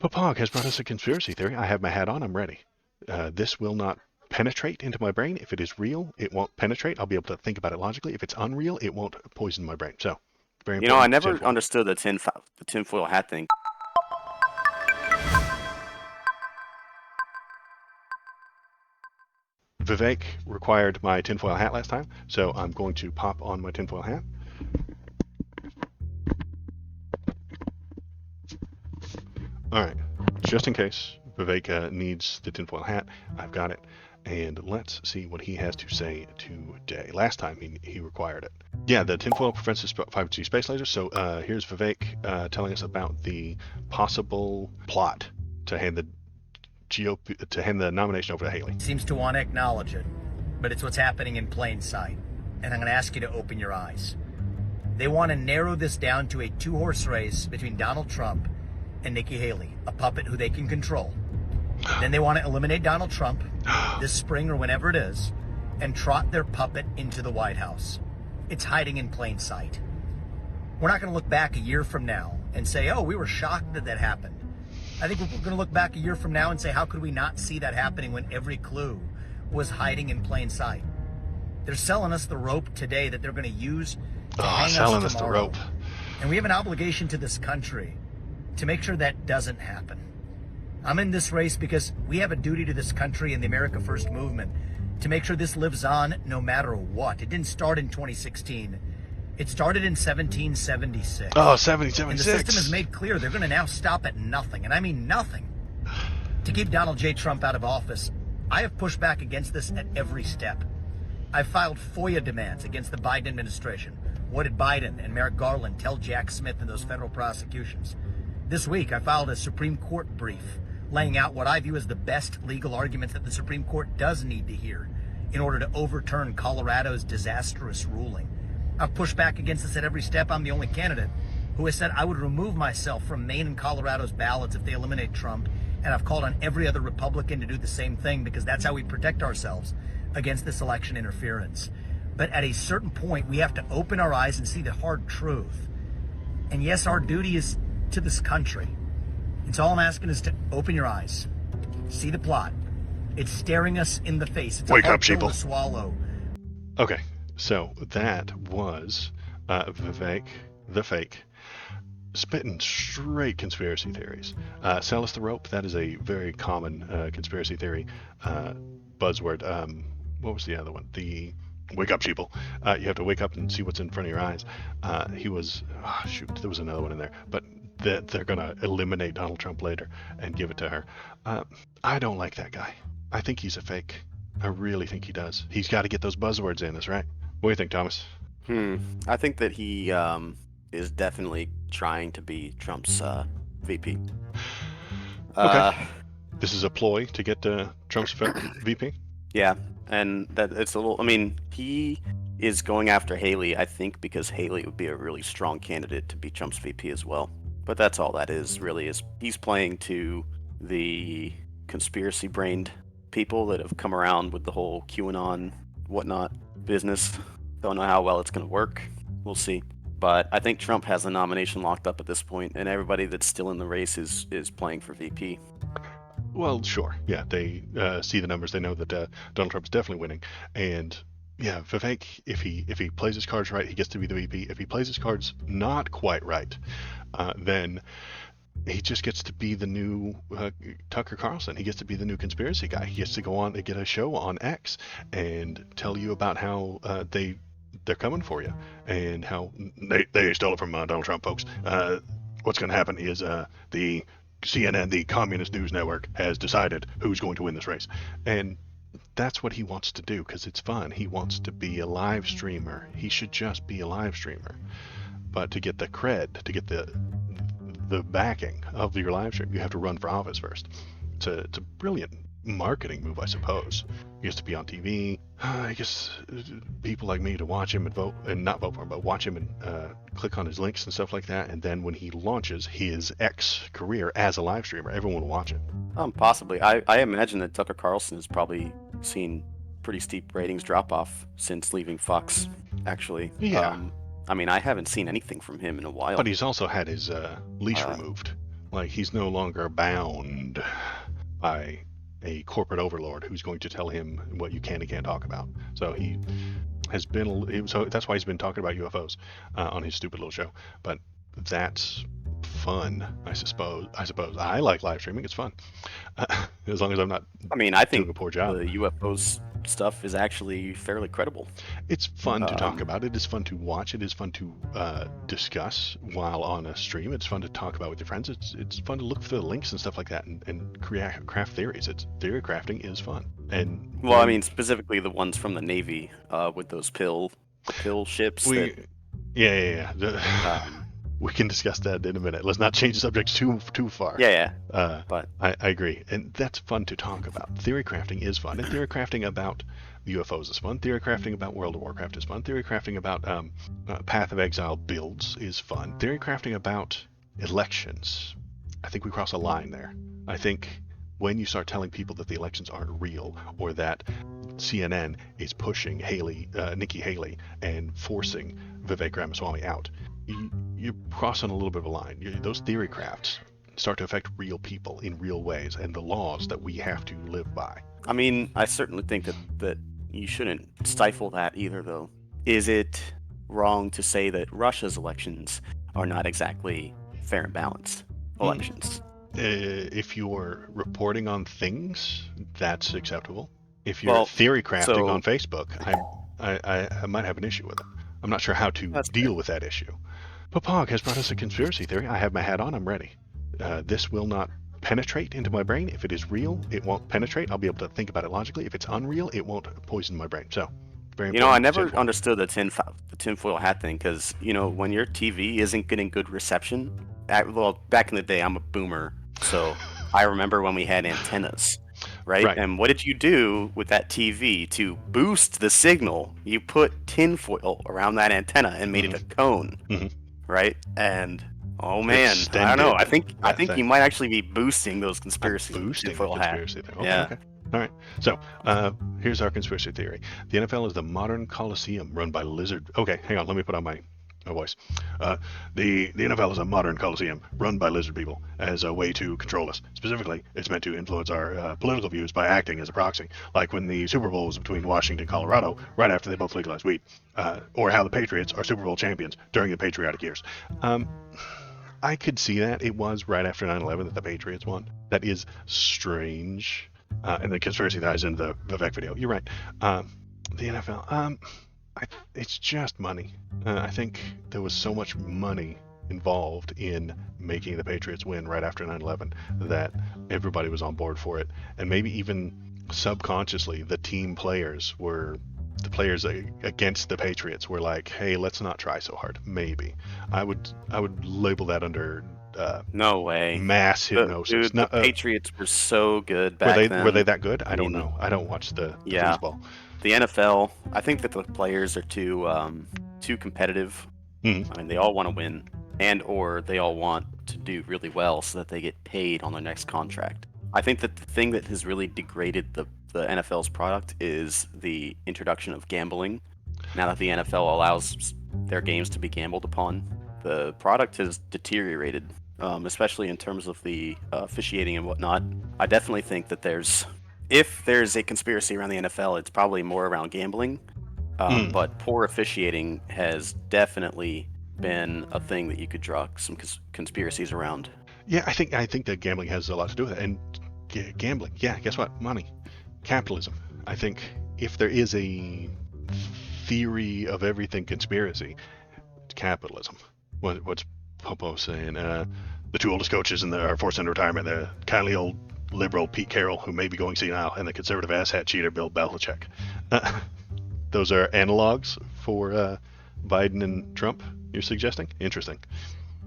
Papag has brought us a conspiracy theory. I have my hat on. I'm ready. This will not penetrate into my brain. If it is real, it won't penetrate. I'll be able to think about it logically. If it's unreal, it won't poison my brain. So, very You know, I important. never Tinfoil. understood the tinfoil hat thing. Vivek required my tinfoil hat last time, so I'm going to pop on my tinfoil hat. Alright, just in case Vivek needs the tinfoil hat, I've got it. And let's see what he has to say today. Last time he required it. Yeah, the tinfoil prevents the 5G space lasers. So here's Vivek telling us about the possible plot to hand the nomination over to Haley. Seems to want to acknowledge it, but it's what's happening in plain sight. And I'm going to ask you to open your eyes. They want to narrow this down to a two-horse race between Donald Trump and Nikki Haley, a puppet who they can control. Then they want to eliminate Donald Trump this spring or whenever it is and trot their puppet into the White House. It's hiding in plain sight. We're not going to look back a year from now and say, oh, we were shocked that that happened. I think we're going to look back a year from now and say, how could we not see that happening when every clue was hiding in plain sight? They're selling us the rope today that they're going to use to hang selling us us tomorrow. the rope. And we have an obligation to this country to make sure that doesn't happen. I'm in this race because we have a duty to this country and the America First movement to make sure this lives on no matter what. It didn't start in 2016. It started in 1776. Oh, And 1776. the system has made clear they're going to now stop at nothing, and I mean nothing, to keep Donald J. Trump out of office. I have pushed back against this at every step. I've filed FOIA demands against the Biden administration. What did Biden and Merrick Garland tell Jack Smith in those federal prosecutions? This week, I filed a Supreme Court brief laying out what I view as the best legal arguments that the Supreme Court does need to hear in order to overturn Colorado's disastrous ruling. I've pushed back against this at every step. I'm the only candidate who has said I would remove myself from Maine and Colorado's ballots if they eliminate Trump, and I've called on every other Republican to do the same thing because that's how we protect ourselves against this election interference. But at a certain point, we have to open our eyes and see the hard truth. And yes, our duty is to this country. It's all I'm asking is to open your eyes, see the plot. It's staring us in the face. It's Wake a hard up, pill sheeple. to swallow. Okay, so that was Vivek, the fake, spitting straight conspiracy theories. Sell us the rope. That is a very common conspiracy theory buzzword. What was the other one? The wake up, sheeple. You have to wake up and see what's in front of your eyes. There was another one in there. But that they're going to eliminate Donald Trump later and give it to her. I don't like that guy. I think he's a fake. I really think he does. He's got to get those buzzwords in us, right? What do you think, Thomas? I think that he is definitely trying to be Trump's VP. Okay. This is a ploy to get Trump's VP? Yeah, and that it's a little. I mean, he is going after Haley, I think, because Haley would be a really strong candidate to be Trump's VP as well. But that's all that is, really, is he's playing to the conspiracy-brained people that have come around with the whole QAnon, whatnot business. Don't know how well it's going to work. We'll see. But I think Trump has the nomination locked up at this point, and everybody that's still in the race is playing for VP. Well, sure. Yeah, they see the numbers. They know that Donald Trump's definitely winning. And yeah, Vivek, if he plays his cards right, he gets to be the VP. If he plays his cards not quite right, then he just gets to be the new Tucker Carlson. He gets to be the new conspiracy guy. He gets to go on and get a show on X and tell you about how they're coming for you and how they stole it from Donald Trump, folks. What's going to happen is the CNN, the Communist News Network, has decided who's going to win this race. And that's what he wants to do because it's fun. He wants to be a live streamer. He should just be a live streamer. But to get the cred, to get the backing of your live stream, you have to run for office first. It's a brilliant marketing move, I suppose. He has to be on TV. I guess people like me to watch him and vote, and not vote for him, but watch him and click on his links and stuff like that. And then when he launches his X career as a live streamer, everyone will watch it. Possibly. I imagine that Tucker Carlson has probably seen pretty steep ratings drop off since leaving Fox, actually. Yeah. I mean, I haven't seen anything from him in a while. But he's also had his leash removed. Like, he's no longer bound by a corporate overlord who's going to tell him what you can and can't talk about. So he has been, so that's why he's been talking about UFOs on his stupid little show. But that's fun, I suppose. I like live streaming. It's fun. As long as I'm not I mean, I doing think a poor job. the UFOs stuff is actually fairly credible. It's fun to talk about. It is fun to watch. It is fun to discuss while on a stream. It's fun to talk about with your friends. It's fun to look for the links and stuff like that and craft theories. Theory crafting is fun. And Well, I mean, specifically the ones from the Navy with those pill ships. Yeah. We can discuss that in a minute. Let's not change the subject too far. Yeah. But I agree, and that's fun to talk about. Theory crafting is fun, and theory crafting about UFOs is fun. Theory crafting about World of Warcraft is fun. Theory crafting about Path of Exile builds is fun. Theory crafting about elections, I think we cross a line there. I think when you start telling people that the elections aren't real, or that CNN is pushing Nikki Haley and forcing Vivek Ramaswamy out, you're crossing a little bit of a line. Those theory crafts start to affect real people in real ways and the laws that we have to live by. I mean, I certainly think that you shouldn't stifle that either, though. Is it wrong to say that Russia's elections are not exactly fair and balanced elections? If you're reporting on things, that's acceptable. If you're theory crafting on Facebook, I might have an issue with it. I'm not sure how to deal with that issue. Papag has brought us a conspiracy theory. I have my hat on. I'm ready. This will not penetrate into my brain. If it is real, it won't penetrate. I'll be able to think about it logically. If it's unreal, it won't poison my brain. So, very important. I never understood the tinfoil hat thing because, when your TV isn't getting good reception, back in the day, I'm a boomer, so I remember when we had antennas. Right? And what did you do with that TV to boost the signal? You put tinfoil around that antenna and made it a cone, right? And oh man, I don't know. I think you might actually be boosting those tinfoil hats. Yeah. Okay. All right. So here's our conspiracy theory. The NFL is the modern Coliseum run by lizard. Okay, hang on. Let me put on my voice. The NFL is a modern Coliseum run by lizard people as a way to control us. Specifically, it's meant to influence our political views by acting as a proxy, like when the Super Bowl was between Washington and Colorado, right after they both legalized weed, or how the Patriots are Super Bowl champions during the patriotic years. I could see that. It was right after 9/11 that the Patriots won. That is strange. And the conspiracy ties into the Vivek video. You're right. The NFL. It's just money. I think there was so much money involved in making the Patriots win right after 9/11 that everybody was on board for it. And maybe even subconsciously, the players against the Patriots were like, hey, let's not try so hard. Maybe. I would label that under no way mass hypnosis. The Patriots were so good back then. Were they that good? I don't know. I don't watch the football. The NFL, I think that the players are too competitive. Mm-hmm. I mean, they all want to win, or they all want to do really well so that they get paid on their next contract. I think that the thing that has really degraded the NFL's product is the introduction of gambling. Now that the NFL allows their games to be gambled upon, the product has deteriorated, especially in terms of the officiating and whatnot. I definitely think that if there's a conspiracy around the NFL, it's probably more around gambling. But poor officiating has definitely been a thing that you could draw some conspiracies around. Yeah, I think that gambling has a lot to do with it. And gambling, yeah, guess what? Money. Capitalism. I think if there is a theory of everything conspiracy, it's capitalism. What's Popo saying? The two oldest coaches are forced into retirement. The kindly old liberal Pete Carroll, who may be going senile, and the conservative asshat cheater Bill Belichick. Those are analogs for Biden and Trump, you're suggesting? Interesting.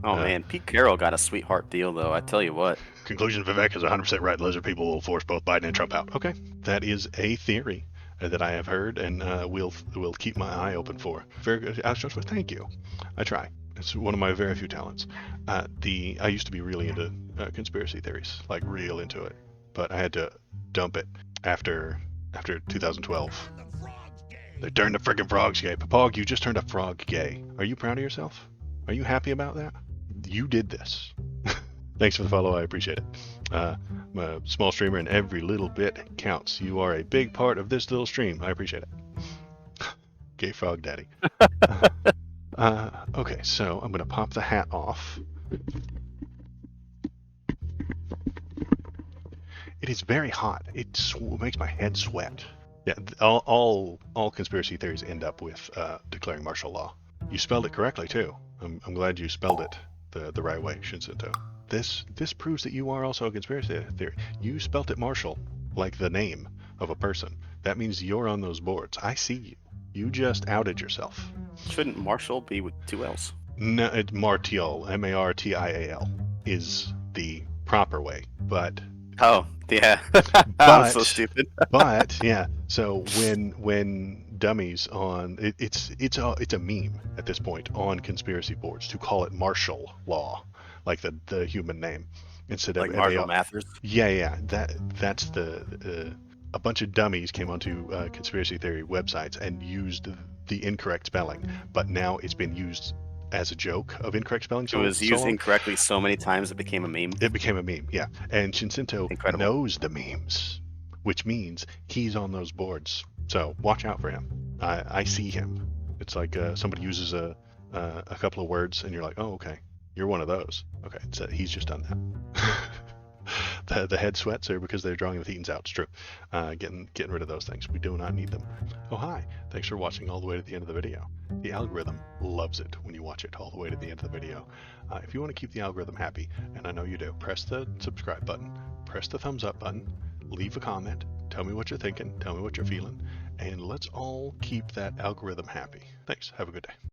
Oh man, Pete Carroll got a sweetheart deal, though. I tell you what. Conclusion: Vivek is 100% right. Lizard people will force both Biden and Trump out. Okay, that is a theory that I have heard, and we'll keep my eye open for. Very good, Alex Jones. Thank you. I try. It's one of my very few talents. I used to be really into conspiracy theories, like real into it, but I had to dump it after 2012. They turned the friggin' frogs gay. Papag, you just turned a frog gay. Are you proud of yourself? Are you happy about that? You did this. Thanks for the follow. I appreciate it. I'm a small streamer, and every little bit counts. You are a big part of this little stream. I appreciate it. Gay Frog Daddy. Okay, so I'm going to pop the hat off. It is very hot. It makes my head sweat. Yeah, all conspiracy theories end up with declaring martial law. You spelled it correctly, too. I'm glad you spelled it the right way, Shinseto. This proves that you are also a conspiracy theory. You spelt it Marshall, like the name of a person. That means you're on those boards. I see you. You just outed yourself. Shouldn't Marshall be with 2 L's? No, it's Martial, Martial, is the proper way, but... Oh, yeah. I'm so stupid. But, yeah, so when dummies on... It's a meme at this point on conspiracy boards to call it martial law, like the human name, instead of like Marshall Mathers. Yeah, that's a bunch of dummies came onto conspiracy theory websites and used the incorrect spelling, but now it's been used as a joke of incorrect spelling. It was used incorrectly so many times it became a meme. It became a meme, yeah. And Shinseto knows the memes, which means he's on those boards. So watch out for him. I see him. It's like somebody uses a couple of words, and you're like, oh, okay, you're one of those. Okay, so he's just done that. The head sweats are because they're drawing the thetans out. It's true. Getting rid of those things. We do not need them. Oh, hi. Thanks for watching all the way to the end of the video. The algorithm loves it when you watch it all the way to the end of the video. If you want to keep the algorithm happy, and I know you do, press the subscribe button, press the thumbs up button, leave a comment, tell me what you're thinking, tell me what you're feeling, and let's all keep that algorithm happy. Thanks. Have a good day.